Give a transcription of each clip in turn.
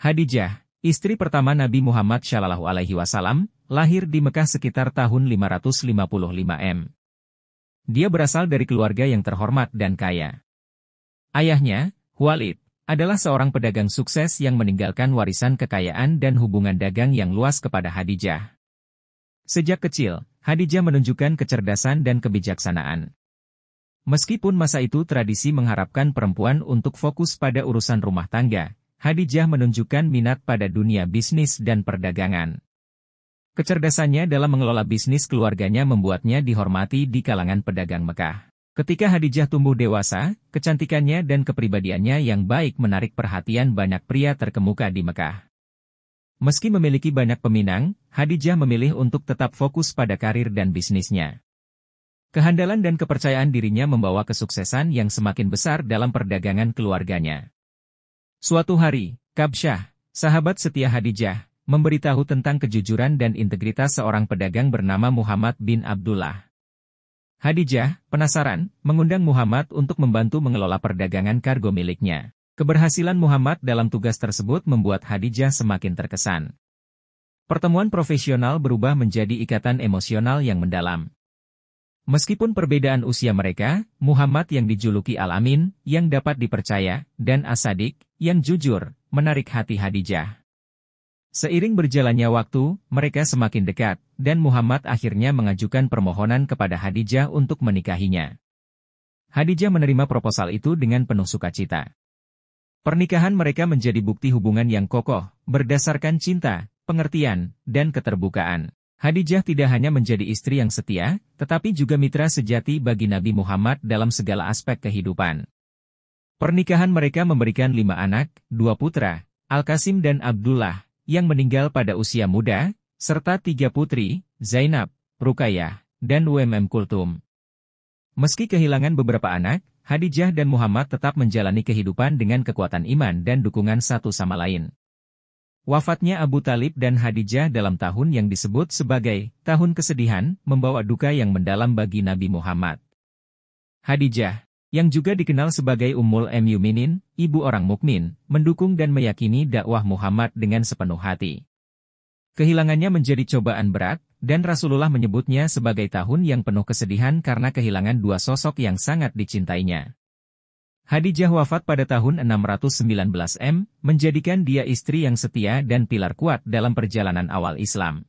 Khadijah, istri pertama Nabi Muhammad SAW, lahir di Mekah sekitar tahun 555 M. Dia berasal dari keluarga yang terhormat dan kaya. Ayahnya, Khuwailid, adalah seorang pedagang sukses yang meninggalkan warisan kekayaan dan hubungan dagang yang luas kepada Khadijah. Sejak kecil, Khadijah menunjukkan kecerdasan dan kebijaksanaan. Meskipun masa itu tradisi mengharapkan perempuan untuk fokus pada urusan rumah tangga, Khadijah menunjukkan minat pada dunia bisnis dan perdagangan. Kecerdasannya dalam mengelola bisnis keluarganya membuatnya dihormati di kalangan pedagang Mekah. Ketika Khadijah tumbuh dewasa, kecantikannya dan kepribadiannya yang baik menarik perhatian banyak pria terkemuka di Mekah. Meski memiliki banyak peminang, Khadijah memilih untuk tetap fokus pada karir dan bisnisnya. Kehandalan dan kepercayaan dirinya membawa kesuksesan yang semakin besar dalam perdagangan keluarganya. Suatu hari, Kabsyah, sahabat setia Khadijah, memberitahu tentang kejujuran dan integritas seorang pedagang bernama Muhammad bin Abdullah. Khadijah, penasaran, mengundang Muhammad untuk membantu mengelola perdagangan kargo miliknya. Keberhasilan Muhammad dalam tugas tersebut membuat Khadijah semakin terkesan. Pertemuan profesional berubah menjadi ikatan emosional yang mendalam. Meskipun perbedaan usia mereka, Muhammad yang dijuluki Al-Amin, yang dapat dipercaya, dan As-Sadiq, yang jujur, menarik hati Khadijah. Seiring berjalannya waktu, mereka semakin dekat, dan Muhammad akhirnya mengajukan permohonan kepada Khadijah untuk menikahinya. Khadijah menerima proposal itu dengan penuh sukacita. Pernikahan mereka menjadi bukti hubungan yang kokoh, berdasarkan cinta, pengertian, dan keterbukaan. Khadijah tidak hanya menjadi istri yang setia, tetapi juga mitra sejati bagi Nabi Muhammad dalam segala aspek kehidupan. Pernikahan mereka memberikan 5 anak, 2 putra, Al-Qasim dan Abdullah, yang meninggal pada usia muda, serta 3 putri, Zainab, Ruqayyah, dan Kulthum. Meski kehilangan beberapa anak, Khadijah dan Muhammad tetap menjalani kehidupan dengan kekuatan iman dan dukungan satu sama lain. Wafatnya Abu Talib dan Khadijah dalam tahun yang disebut sebagai tahun kesedihan, membawa duka yang mendalam bagi Nabi Muhammad. Khadijah, yang juga dikenal sebagai Ummul Mukminin, ibu orang mukmin, mendukung dan meyakini dakwah Muhammad dengan sepenuh hati. Kehilangannya menjadi cobaan berat, dan Rasulullah menyebutnya sebagai tahun yang penuh kesedihan karena kehilangan 2 sosok yang sangat dicintainya. Khadijah wafat pada tahun 619 M, menjadikan dia istri yang setia dan pilar kuat dalam perjalanan awal Islam.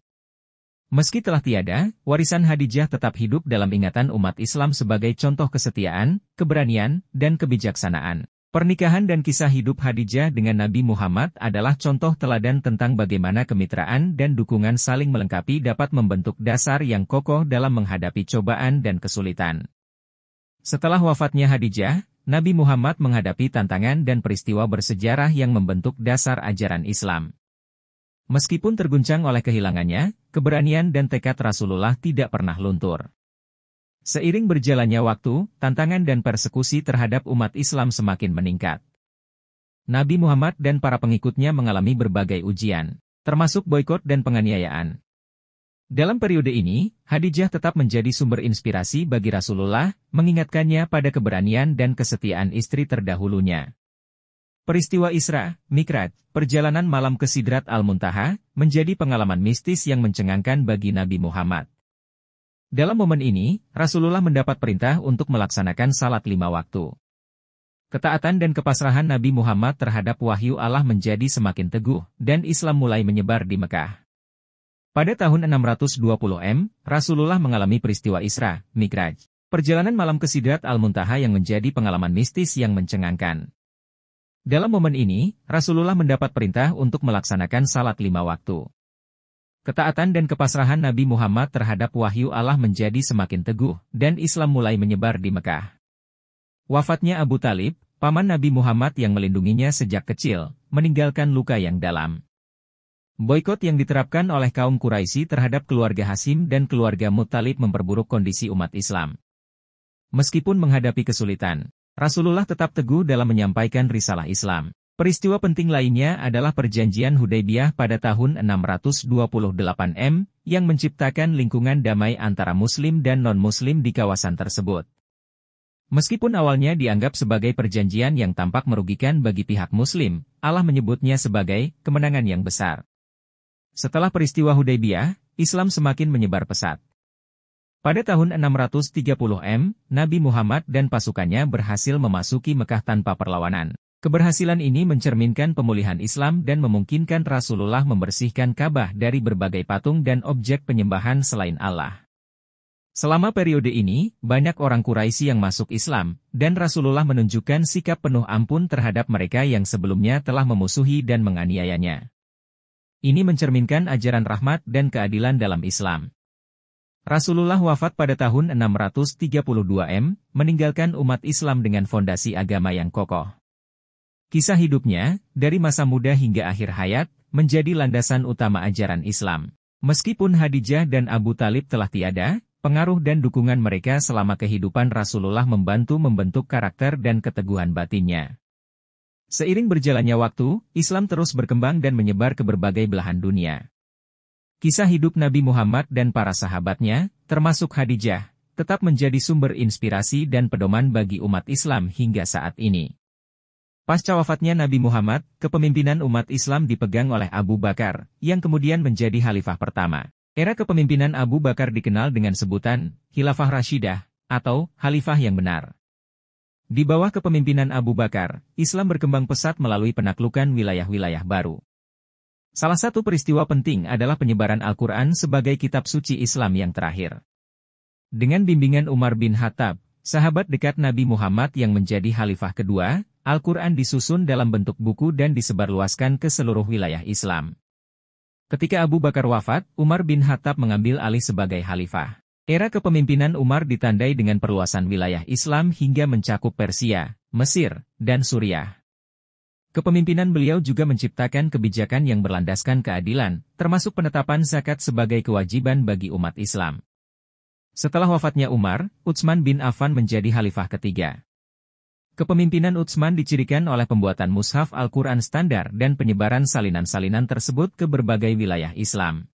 Meski telah tiada, warisan Khadijah tetap hidup dalam ingatan umat Islam sebagai contoh kesetiaan, keberanian, dan kebijaksanaan. Pernikahan dan kisah hidup Khadijah dengan Nabi Muhammad adalah contoh teladan tentang bagaimana kemitraan dan dukungan saling melengkapi dapat membentuk dasar yang kokoh dalam menghadapi cobaan dan kesulitan. Setelah wafatnya Khadijah, Nabi Muhammad menghadapi tantangan dan peristiwa bersejarah yang membentuk dasar ajaran Islam. Meskipun terguncang oleh kehilangannya, keberanian dan tekad Rasulullah tidak pernah luntur. Seiring berjalannya waktu, tantangan dan persekusi terhadap umat Islam semakin meningkat. Nabi Muhammad dan para pengikutnya mengalami berbagai ujian, termasuk boikot dan penganiayaan. Dalam periode ini, Khadijah tetap menjadi sumber inspirasi bagi Rasulullah, mengingatkannya pada keberanian dan kesetiaan istri terdahulunya. Peristiwa Isra, Mi'raj, perjalanan malam ke Sidrat Al-Muntaha, menjadi pengalaman mistis yang mencengangkan bagi Nabi Muhammad. Dalam momen ini, Rasulullah mendapat perintah untuk melaksanakan salat 5 waktu. Ketaatan dan kepasrahan Nabi Muhammad terhadap wahyu Allah menjadi semakin teguh, dan Islam mulai menyebar di Mekah. Pada tahun 620 M, Rasulullah mengalami peristiwa Isra, Mi'raj, perjalanan malam ke Sidrat Al-Muntaha yang menjadi pengalaman mistis yang mencengangkan. Dalam momen ini, Rasulullah mendapat perintah untuk melaksanakan salat 5 waktu. Ketaatan dan kepasrahan Nabi Muhammad terhadap wahyu Allah menjadi semakin teguh, dan Islam mulai menyebar di Mekah. Wafatnya Abu Talib, paman Nabi Muhammad yang melindunginya sejak kecil, meninggalkan luka yang dalam. Boikot yang diterapkan oleh kaum Quraisy terhadap keluarga Hashim dan keluarga Muttalib memperburuk kondisi umat Islam. Meskipun menghadapi kesulitan, Rasulullah tetap teguh dalam menyampaikan risalah Islam. Peristiwa penting lainnya adalah perjanjian Hudaybiyah pada tahun 628 M, yang menciptakan lingkungan damai antara Muslim dan non-Muslim di kawasan tersebut. Meskipun awalnya dianggap sebagai perjanjian yang tampak merugikan bagi pihak Muslim, Allah menyebutnya sebagai kemenangan yang besar. Setelah peristiwa Hudaybiyah, Islam semakin menyebar pesat. Pada tahun 630 M, Nabi Muhammad dan pasukannya berhasil memasuki Mekah tanpa perlawanan. Keberhasilan ini mencerminkan pemulihan Islam dan memungkinkan Rasulullah membersihkan Ka'bah dari berbagai patung dan objek penyembahan selain Allah. Selama periode ini, banyak orang Quraisy yang masuk Islam, dan Rasulullah menunjukkan sikap penuh ampun terhadap mereka yang sebelumnya telah memusuhi dan menganiayanya. Ini mencerminkan ajaran rahmat dan keadilan dalam Islam. Rasulullah wafat pada tahun 632 M, meninggalkan umat Islam dengan fondasi agama yang kokoh. Kisah hidupnya, dari masa muda hingga akhir hayat, menjadi landasan utama ajaran Islam. Meskipun Khadijah dan Abu Talib telah tiada, pengaruh dan dukungan mereka selama kehidupan Rasulullah membantu membentuk karakter dan keteguhan batinnya. Seiring berjalannya waktu, Islam terus berkembang dan menyebar ke berbagai belahan dunia. Kisah hidup Nabi Muhammad dan para sahabatnya, termasuk Khadijah, tetap menjadi sumber inspirasi dan pedoman bagi umat Islam hingga saat ini. Pasca wafatnya Nabi Muhammad, kepemimpinan umat Islam dipegang oleh Abu Bakar, yang kemudian menjadi khalifah pertama. Era kepemimpinan Abu Bakar dikenal dengan sebutan Khilafah Rashidah, atau Khalifah yang benar. Di bawah kepemimpinan Abu Bakar, Islam berkembang pesat melalui penaklukan wilayah-wilayah baru. Salah satu peristiwa penting adalah penyebaran Al-Quran sebagai kitab suci Islam yang terakhir. Dengan bimbingan Umar bin Khattab, sahabat dekat Nabi Muhammad yang menjadi khalifah kedua, Al-Quran disusun dalam bentuk buku dan disebarluaskan ke seluruh wilayah Islam. Ketika Abu Bakar wafat, Umar bin Khattab mengambil alih sebagai khalifah. Era kepemimpinan Umar ditandai dengan perluasan wilayah Islam hingga mencakup Persia, Mesir, dan Suriah. Kepemimpinan beliau juga menciptakan kebijakan yang berlandaskan keadilan, termasuk penetapan zakat sebagai kewajiban bagi umat Islam. Setelah wafatnya Umar, Utsman bin Affan menjadi khalifah ketiga. Kepemimpinan Utsman dicirikan oleh pembuatan mushaf Al-Quran standar dan penyebaran salinan-salinan tersebut ke berbagai wilayah Islam.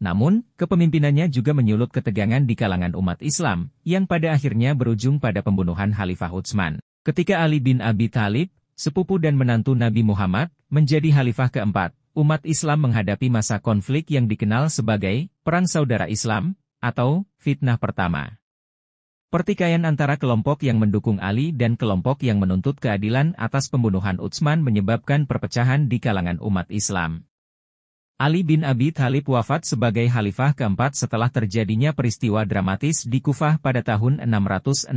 Namun, kepemimpinannya juga menyulut ketegangan di kalangan umat Islam, yang pada akhirnya berujung pada pembunuhan Khalifah Utsman. Ketika Ali bin Abi Thalib, sepupu dan menantu Nabi Muhammad, menjadi khalifah keempat, umat Islam menghadapi masa konflik yang dikenal sebagai Perang Saudara Islam, atau Fitnah Pertama. Pertikaian antara kelompok yang mendukung Ali dan kelompok yang menuntut keadilan atas pembunuhan Utsman menyebabkan perpecahan di kalangan umat Islam. Ali bin Abi Thalib wafat sebagai khalifah keempat setelah terjadinya peristiwa dramatis di Kufah pada tahun 661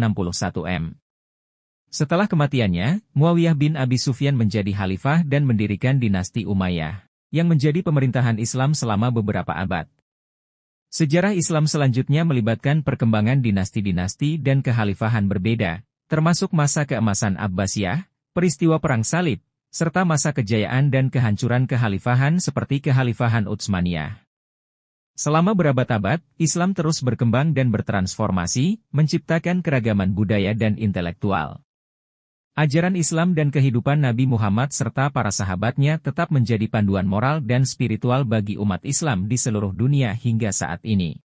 M. Setelah kematiannya, Muawiyah bin Abi Sufyan menjadi khalifah dan mendirikan dinasti Umayyah, yang menjadi pemerintahan Islam selama beberapa abad. Sejarah Islam selanjutnya melibatkan perkembangan dinasti-dinasti dan kekhalifahan berbeda, termasuk masa keemasan Abbasiyah, peristiwa Perang Salib, serta masa kejayaan dan kehancuran kekhalifahan seperti kekhalifahan Utsmaniyah. Selama berabad-abad, Islam terus berkembang dan bertransformasi, menciptakan keragaman budaya dan intelektual. Ajaran Islam dan kehidupan Nabi Muhammad serta para sahabatnya tetap menjadi panduan moral dan spiritual bagi umat Islam di seluruh dunia hingga saat ini.